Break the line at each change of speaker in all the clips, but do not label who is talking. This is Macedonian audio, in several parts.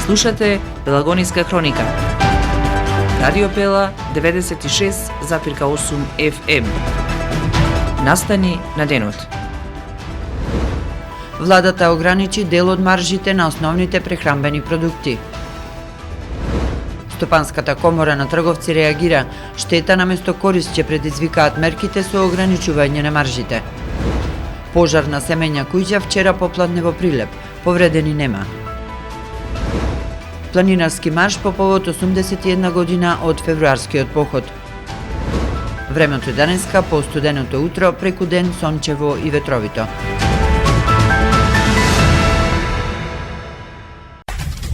Слушате Пелагониска хроника. Радио Пела 96,8 FM. Настани на денот.
Владата ограничи дел од маржите на основните прехранбени продукти. Стопанската комора на трговци реагира, штета наместо корист ќе предизвикаат мерките со ограничување на маржите. Пожар на семења куќа вчера попладне во Прилеп, повредени нема. Планинарски марш по повод 81 година од февруарскиот поход. Времето денеска по студеното утро, преку ден сончево и ветровито.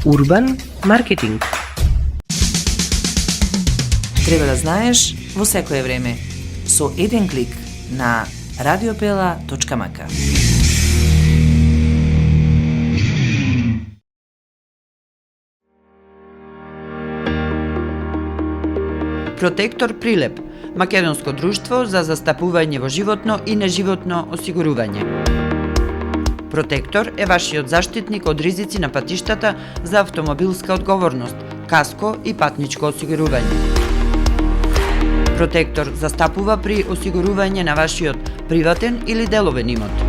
Урбан маркетинг.
Треба да знаеш во секое време со еден клик на radiopela.mk.
Протектор Прилеп, македонско друштво за застапување во животно и неживотно осигурување. Протектор е вашиот заштитник од ризици на патиштата за автомобилска одговорност, каско и патничко осигурување. Протектор застапува при осигурување на вашиот приватен или деловен имот.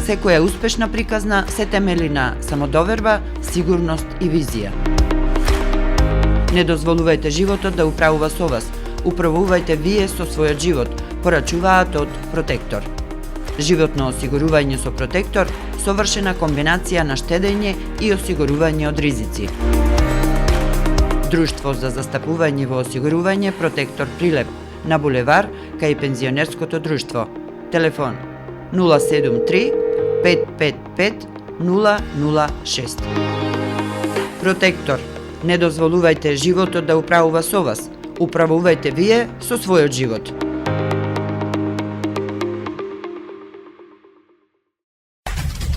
Секоја успешна приказна се темели на самодоверба, сигурност и визија. Не дозволувајте животот да управува со вас, управувајте вие со својот живот, порачуваат од Протектор. Животно осигурување со Протектор, совршена комбинација на штедење и осигурување од ризици. Друштво за застапување во осигурување Протектор Прилеп, на булевар кај пензионерското друштво. Телефон 073 555 006. Протектор. Не дозволувајте животот да управува со вас, управувајте вие со својот живот.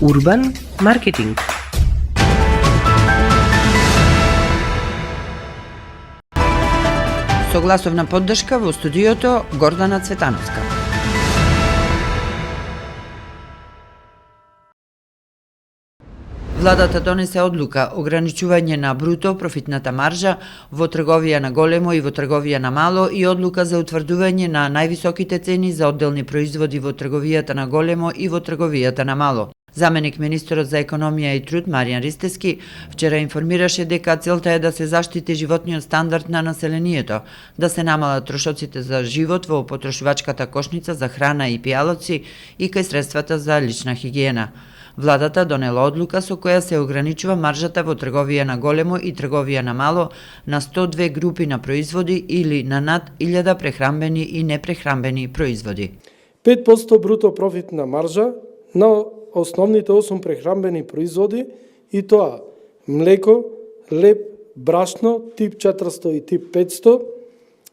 Урбан маркетинг.
Со гласовна поддршка во студиото Гордана Цветановска. Владата донесе одлука ограничување на бруто профитната маржа во трговија на големо и во трговија на мало и одлука за утврдување на највисоките цени за одделни производи во трговијата на големо и во трговијата на мало. Заменик министерот за економија и труд Маријан Ристевски вчера информираше дека целта е да се заштити животниот стандард на населението, да се намалат трошоците за живот во потрошувачката кошница за храна и пијалоци и кај средствата за лична хигиена. Владата донела одлука со која се ограничува маржата во трговија на големо и трговија на мало на 102 групи на производи или на над 1000 прехранбени и непрехранбени производи.
5% бруто профитна маржа на основните 8 прехранбени производи и тоа млеко, леб, брашно, тип 400 и тип 500,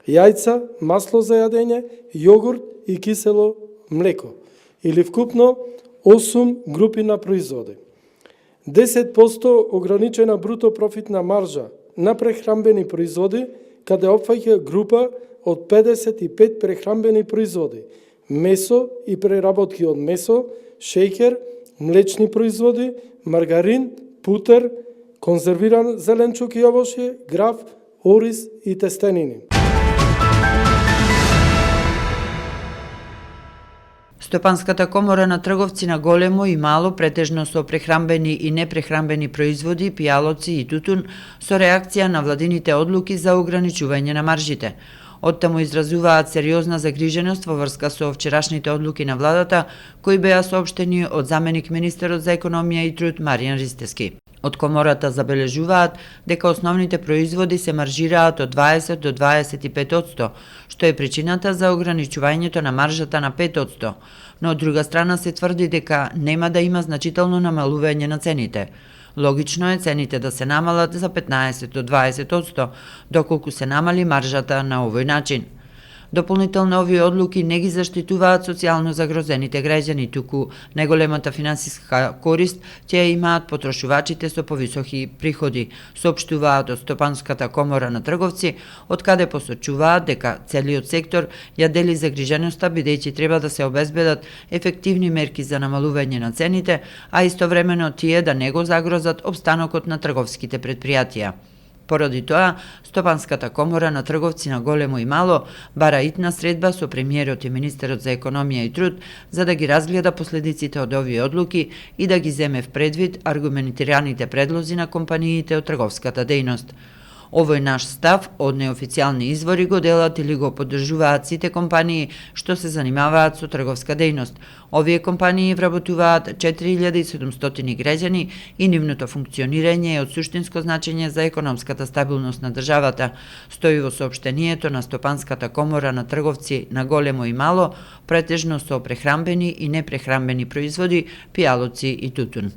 јајца, масло за јадење, јогурт и кисело млеко, или вкупно 8 групи на производи. 10% ограничена бруто профитна маржа на прехранбени производи, каде опфаќа група од 55 прехранбени производи, месо и преработки од месо, шеќер, млечни производи, маргарин, путер, конзервиран зеленчук и овошје, граф, ориз и тестенини.
Стопанската комора на трговци на големо и мало, претежно со прехранбени и непрехранбени производи, пијалоци и тутун, со реакција на владините одлуки за ограничување на маржите. Оттаму изразуваат сериозна загриженост во врска со вчерашните одлуки на владата, кои беа соопштени од заменик министерот за економија и труд Маријан Ристевски. Од комората забележуваат дека основните производи се маржираат од 20 до 25%, што е причината за ограничувањето на маржата на 5%, но од друга страна се тврди дека нема да има значително намалување на цените. Логично е цените да се намалат за 15 до 20%, доколку се намали маржата на овој начин. Дополнително овие одлуки не ги заштитуваат социјално загрозените граѓани, туку најголемата финансиска корист ќе ја имаат потрошувачите со повисоки приходи, соопштуваат од Стопанската комора на трговци, од каде посочуваат дека целиот сектор ја дели загриженоста бидејќи треба да се обезбедат ефективни мерки за намалување на цените, а истовремено тие да не го загрозат обстанокот на трговските предпријатија. Поради тоа, Стопанската комора на трговци на големо и мало бара итна средба со премиерот и министерот за економија и труд за да ги разгледа последиците од овие одлуки и да ги земе в предвид аргументираните предлози на компаниите од трговската дејност. Овој наш став од неофицијални извори го делат или го поддржуваат сите компании што се занимаваат со трговска дејност. Овие компании вработуваат 4700 граѓани и нивното функционирање е од суштинско значење за економската стабилност на државата, стои во соопштението на Стопанската комора на трговци на големо и мало, претежно со прехрамбени и непрехрамбени производи, пијалоци и тутун.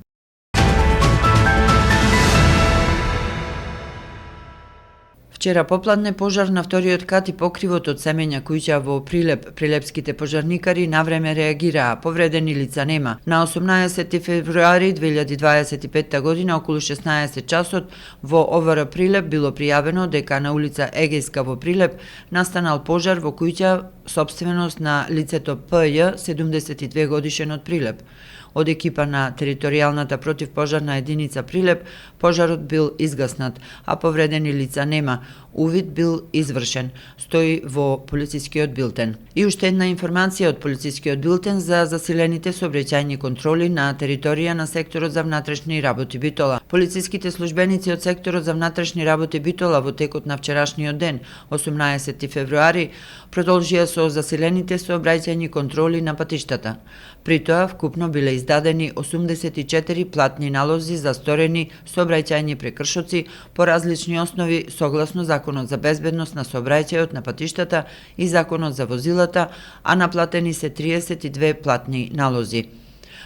Вчера попладне пожар на вториот кат и покривот од семења куќа во Прилеп. Прилепските пожарникари навреме реагираа, повредени лица нема. На 18 февруари 2025 година околу 16 часот во ОВР Прилеп било пријавено дека на улица Егејска во Прилеп настанал пожар во куќа сопственост на лицето П.Ј. 72 годишен од Прилеп. Од екипа на територијалната противпожарна единица Прилеп, пожарот бил изгаснат, а повредени лица нема. Увид бил извршен, стои во полицискиот билтен. И уште една информација од полицискиот билтен за засилените сообраќајни контроли на територија на секторот за внатрешни работи Битола. Полициските службеници од секторот за внатрешни работи Битола во текот на вчерашниот ден, 18 февруари, продолжија со засилените сообраќајни контроли на патиштата. При тоа вкупно биле издадени 84 платни налози за сторени сообраќајни прекршоци по различни основи согласно Законот за безбедност на сообраќајот на патиштата и Законот за возилата, а наплатени се 32 платни налози.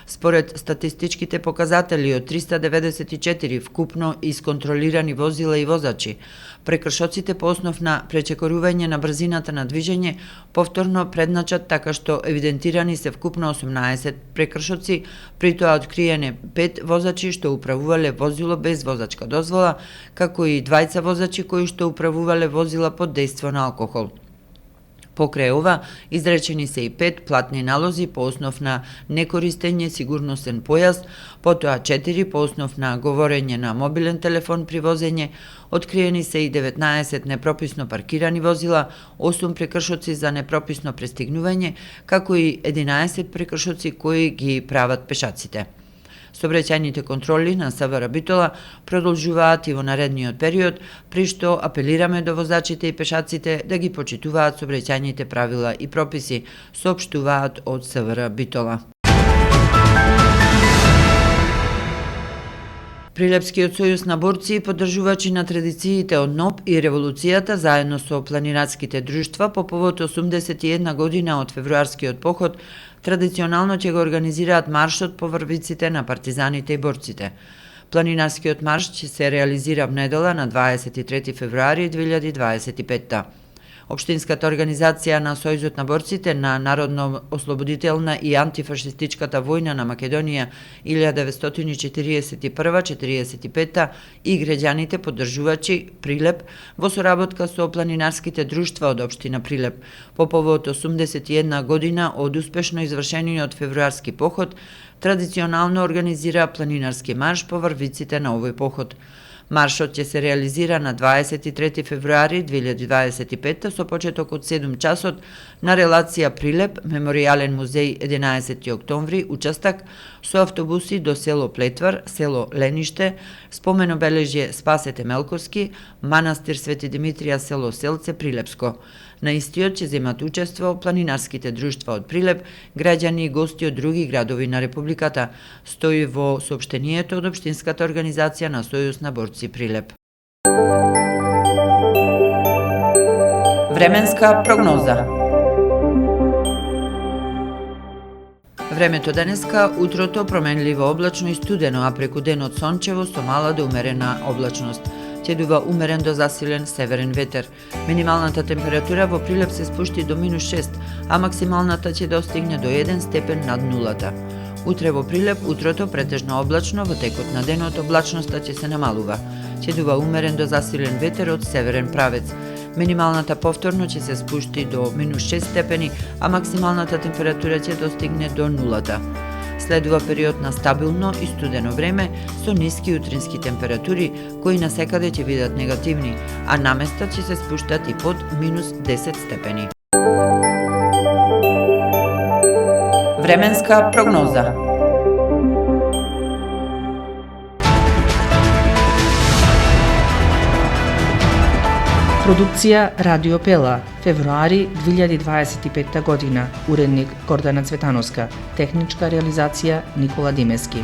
Според статистичките показатели од 394 вкупно исконтролирани возила и возачи, прекршоците по основ на пречекорување на брзината на движење повторно предначат така што евидентирани се вкупно 18 прекршоци, при тоа откриене 5 возачи што управувале возило без возачка дозвола, како и 2 возачи кои што управувале возила под дејство на алкохол. Покрај ова, изречени се и 5 платни налози по основ на некористење сигурносен појас, потоа 4 по основ на говорење на мобилен телефон при возење, откриени се и 19 непрописно паркирани возила, 8 прекршоци за непрописно пристигнување, како и 11 прекршоци кои ги прават пешаците. Сообраќајните контроли на СВР Битола продолжуваат и во наредниот период, при што апелираме до возачите и пешаците да ги почитуваат сообраќајните правила и прописи, соопштуваат од СВР Битола. Прилепскиот сојуз на борци и поддржувачи на традициите од НОП и револуцијата заедно со планинарските друштва по повод 81 година од февруарскиот поход традиционално ќе го организираат маршот по врвиците на партизаните и борците. Планинарскиот марш ќе се реализира внедела на 23 февруари 2025. Општинската организација на Сојузот на борците на Народно-ослободителна и антифашистичката војна на Македонија 1941-45 и граѓаните поддржувачи Прилеп во соработка со планинарските друштва од општина Прилеп по повод 81 година од успешно извршениот февруарски поход традиционално организира планинарски марш по врвиците на овој поход. Маршот ќе се реализира на 23 февруари 2025 со почеток од 7 часот на релација Прилеп, Меморијален музеј 11 октомври, участак со автобуси до село Плетвар, село Лениште, спомен обележје Спасе Темелковски, манастир Свети Димитрија, село Селце, Прилепско. На истиот ќе земат учество планинарските друштва од Прилеп, граѓани и гости од други градови на Републиката, стои во соопштението од Општинската организација на Сојуз на борци Прилеп. Временска прогноза. Времето денеска, утрото променливо облачно и студено, а преку денот сончево со мала до умерена облачност. Ќе умерен до засилен северен ветер. Минималната температура во Прилеп се спушти до -6, а максималната ќе достигне до 1 степен над нулата. Утре во Прилеп, утрото претежно облачно, во текот на денот облачноста ќе се намалува. Ќе умерен до засилен ветер од северен правец. Минималната повторно ќе се спушти до -6 степени, а максималната температура ќе достигне до нулата. Следува период на стабилно и студено време со ниски утрински температури кои насекаде ќе бидат негативни, а наместа ќе се спуштат и под -10 степени. Временска прогноза.
Продукција Радио Пела, февруари 2025 година. Уредник Гордана Цветановска. Техничка реализација Никола Димески.